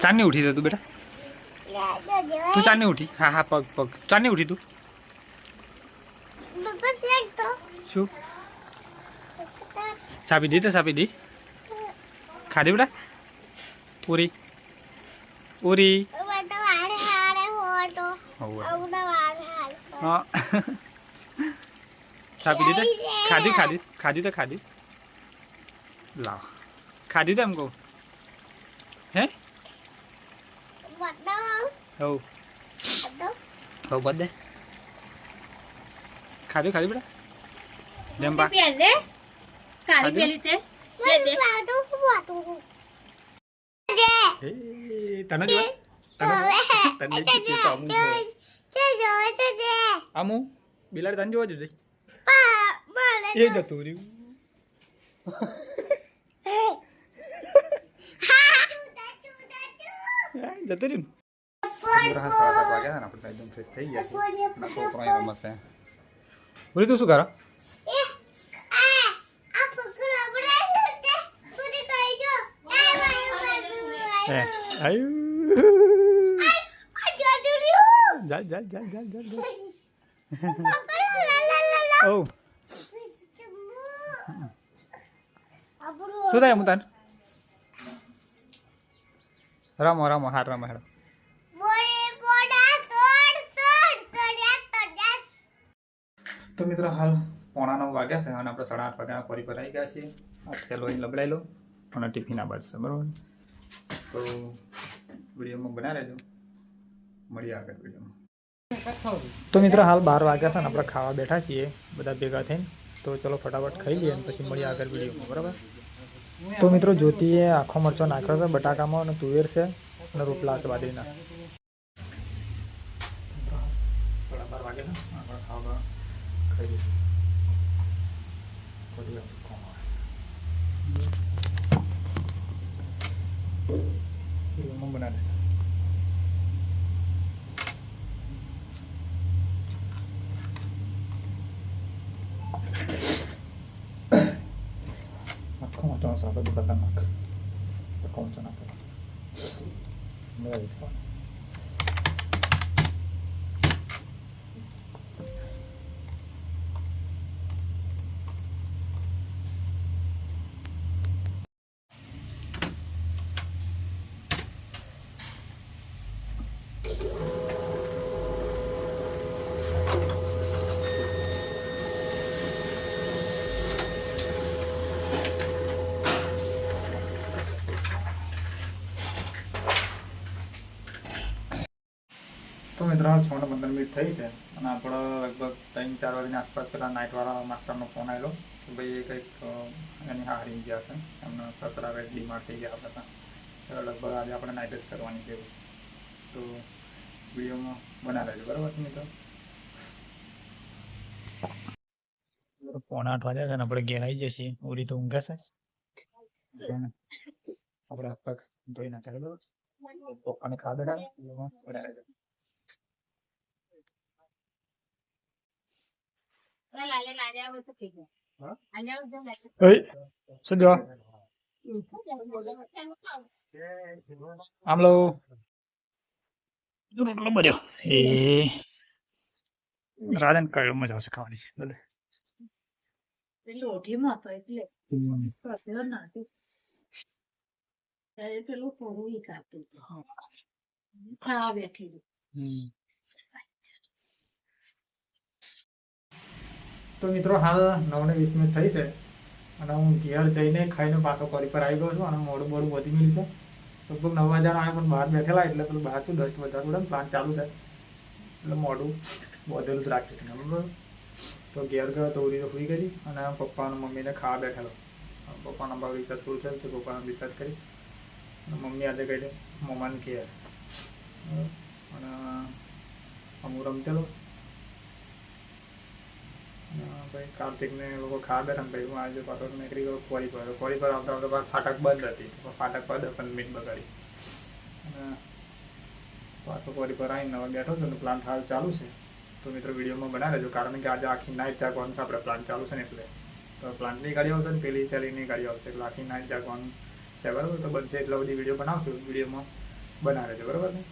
ચાંદની ઉઠી તું બેટા તું ચાંદની ઉઠી હા હા પગ પગ ચાંદની ઉઠી તું શું સાપી દી તો સાપી દી ખાધી બેટા પૂરી પૂરી હા સાપી દી તો ખાધી ખાધી ખાધી તો ખાધી લાવ ખાધી તો એમ કહું હે હવ હવ બધે ખાધું ખાધું બેટા જેમ બા કાળી પેલી તે દે દે તને જો તને અમુ બિલાડી તને જોવા જજે એ જતું રહ્યું જતું રહ્યું આપણે એકદમ ફ્રેશ થઈ ગયા છે છોકરો રમશે બોલી તું શું કરો ચાલ ચાલ ચાલ ચાલ ચાલ ઓ શું થાય હું તને રમો રમો હાર રમો હેડો તો મિત્રો હાલ 9:45 વાગ્યા છે અને આપણે 8:30 વાગ્યાના ફરી પર આવી ગયા છીએ આ થેલો અહીં લબડાઈ લો અને ટિફિન આ બાજુ છે બરાબર તો વિડીયોમાં બના રહેજો મળીએ આગળ વિડીયોમાં તો મિત્રો હાલ 12 વાગ્યા છે ને આપણે ખાવા બેઠા છીએ બધા ભેગા થઈને તો ચલો ફટાફટ ખાઈ લઈએ અને પછી મળીએ આગળ વિડીયોમાં બરાબર તો મિત્રો જ્યોતિએ આખો મરચો નાખ્યો છે બટાકામાં અને તુવેર છે અને રોટલા છે બાજરીના 12:30 વાગ્યા આપણે ખાવા ખાઈ લઈશું બના દે આખો મરચો આપણે દુકાન નાખ આખો મરચો નાખો તો મિત્રો 6:15 મિનિટ થઈ છે અને આપણે લગભગ 3-4 વાગ્યાની આસપાસ પેલા નાઇટવાળા માસ્ટરનો ફોન આવેલો કે ભાઈ એ કંઈક એની હારી ગયા છે એમના સસરા કંઈક ડીમાર થઈ ગયા હતા તો લગભગ આજે આપણે નાઇટ જ કરવાની છે તો વિડીયોમાં બના રહેજો બરાબર છે મિત્રો 7:45 વાગ્યા છે ને આપણે ઘેર આવી જઈએ છીએ ઉરી તો ઊંઘે છે આપણે પગ ધોઈ નાખ્યા બરાબર પપ્પાને ખાવા બેઠા બના રહેજો શું જો આમલો રોટલો બન્યો એ રાધન કયો મજા આવશે ખાવાની બોલે તો મિત્રો હાલ 9:20 મિનિટ થઈ છે અને હું ઘેર જઈને ખાઈને પાછો ફરી પર આવી ગયો છું અને મોડું વધી ગયું છે લગભગ 9 વાગ્યાનો આવ્યો પણ બહાર બેઠેલા એટલે પેલું બહાર શું ડસ્ટ વધારે પડે પ્લાન્ટ ચાલુ છે એટલે મોડું વધેલું જ રાખે છે બરાબર તો ઘેર ગયો તો ઉરી તો સુઈ ગઈ અને પપ્પા અને મમ્મીને ખાવા બેઠેલો પપ્પાના ભાવ રિચાર્જ પૂરું થયું તો પપ્પાને રિચાર્જ કરી અને મમ્મી આજે કહી દે મમ્માને ઘેર અને અમુક રમતેલો ભાઈ કાર્તિકને લોકો ખાવા બેઠા ભાઈ હું આજે પાછો નીકળી ગયો કોરી પર આવતા આવતા ફાટક બંધ હતી ફાટક પર 15 મિનિટ બગાડી અને પાછો કોરી પર આવીને હવે બેઠો છું અને પ્લાન્ટ હાલ ચાલુ છે તો મિત્રો વિડીયોમાં બના રહેજો કારણ કે આજે આખી નાઇટ જાગવાનું છે આપણે પ્લાન્ટ ચાલુ છે ને એટલે તો પ્લાન્ટની ગાડી આવશે ને પેલી સેલીની ગાડી આવશે એટલે આખી નાઇટ જાગવાનું છે, બરાબર. તો બનશે એટલા બધી વિડીયો બનાવશું, વિડીયોમાં બના રહેજો, બરાબર છે.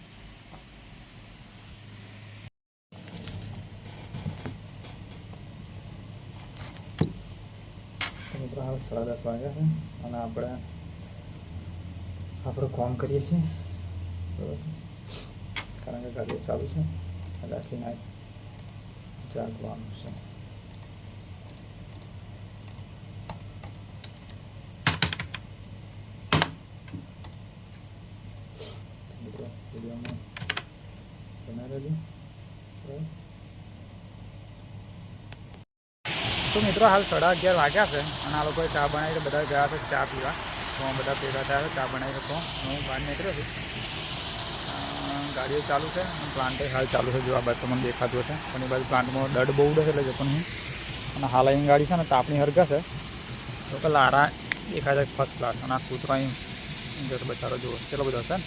મિત્રો હાલ 10:30 વાગ્યા છે અને આપણે આપણું કામ કરીએ છીએ, બરાબર. કારણ કે ગાડીઓ ચાલુ છે એટલે આખી નાઈટ જાગવાનું છે. મિત્રો વિડીયોમાં બના રહેજો, બરાબર. તો મિત્રો હાલ 11:30 વાગ્યા છે અને આ લોકોએ ચા બનાવી, બધા ગયા છે ચા પીવા. તો બધા ભેગા થયા છે ચા બનાવી. તો હું બહાર નીકળ્યો છું. ગાડીઓ ચાલુ છે, પ્લાન્ટ હાલ ચાલુ છે. જો આ બાજુ તમને દેખાતું હશે, પણ એ બાજુ પ્લાન્ટમાં દડ બહુ ઉડે છે એટલે જતો નહીં. અને હાલ અહીં ગાડી છે ને તાપણી હરગા છે, તો કે લારા દેખાય છે ફર્સ્ટ ક્લાસ. અને આ કૂતરો અહીં જશે બચારો, જુઓ ચલો બધો હશે ને.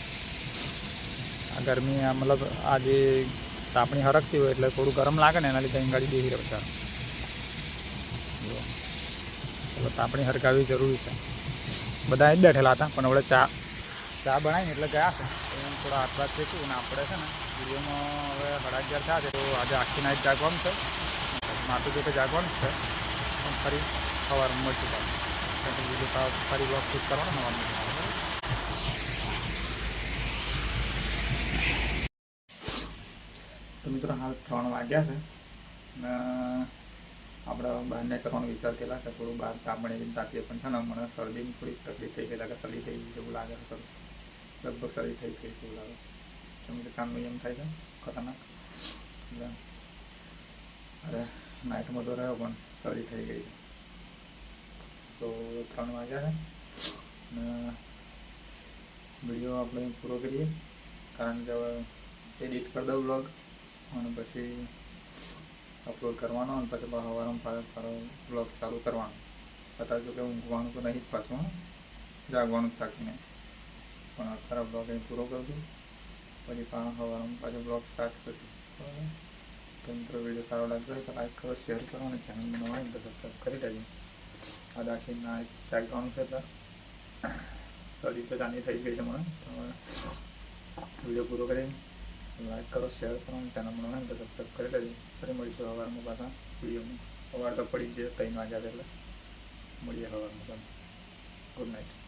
આ ગરમી મતલબ આ જે તાપણી હરકતી હોય એટલે થોડું ગરમ લાગે ને, એના લીધે અહીં ગાડી બેસી રહે બચારો. જુઓ એટલે તાપણી હરગાવવી જરૂરી છે. બધા જ બેઠેલા હતા પણ હવે ચા બનાવીને એટલે ગયા છે. થોડા હાથ બાદ શીખવું ને આપણે છે ને વિડીયોમાં હવે 11:30 થયા છે. તો આજે આખી નાઈટ જાગવાનું છે, માથું જોકે જાગવાનું છે, પણ ફરી સવારમાં મળશું પાછું. બીજું ફરી બ્લોગ શૂટ કરવાનો સવારમાં. તો મિત્રો હાલ 3 વાગ્યા છે ને આપણે બહાર નીકળવાનો વિચાર કેલા કે થોડું બહાર તાપણી તાપીએ, પણ છે ને મને શરદીની થોડીક તકલીફ થઈ ગયેલા કે શરદી થઈ ગઈ જેવું લાગે છે. લગભગ શરદી થઈ ગઈ છે એવું લાગે. કેમ કે ચાંદનું એમ થાય છે ખતરનાક. એટલે અરે નાઇટમાં તો રહ્યો પણ શરદી થઈ ગઈ છે. તો 3 વાગ્યા છે ને વિડીયો આપણે પૂરો કરીએ, કારણ કે હવે એડિટ કરી દઉં બ્લોગ અને પછી અપલોડ કરવાનો અને પછી સવારમાં બ્લોગ ચાલુ કરવાનો. બતાવજો કે ઊંઘવાનું તો નહીં જ પાછું, જાગવાનું જ ચાખીને. પણ અત્યારે બ્લોગ અહીં પૂરો કરું છું, પછી સવારમાં પાછું બ્લોગ સ્ટાર્ટ કરશું, બરાબર. તો મિત્રો વિડીયો સારો લાગ્યો હોય તો લાઈક કરો, શેર કરો અને ચેનલ નવા હોય તો સબસ્ક્રાઈબ કરી દેજો. આ દાખીના જાગવાનું છે એટલે શરદી તો ચાંદી થઈ ગઈ છે મને. તો વિડીયો પૂરો કરી લાઈક કરો, શેર કરો અને ચેનલ નવા હોય તો સબસ્ક્રાઈબ કરી દેજો. ફરી મળીશું સવારમાં પાછા વિડીયોમાં. સવાર તો પડી જ 3 વાગ્યા એટલે મળીએ સવારમાં. Good night.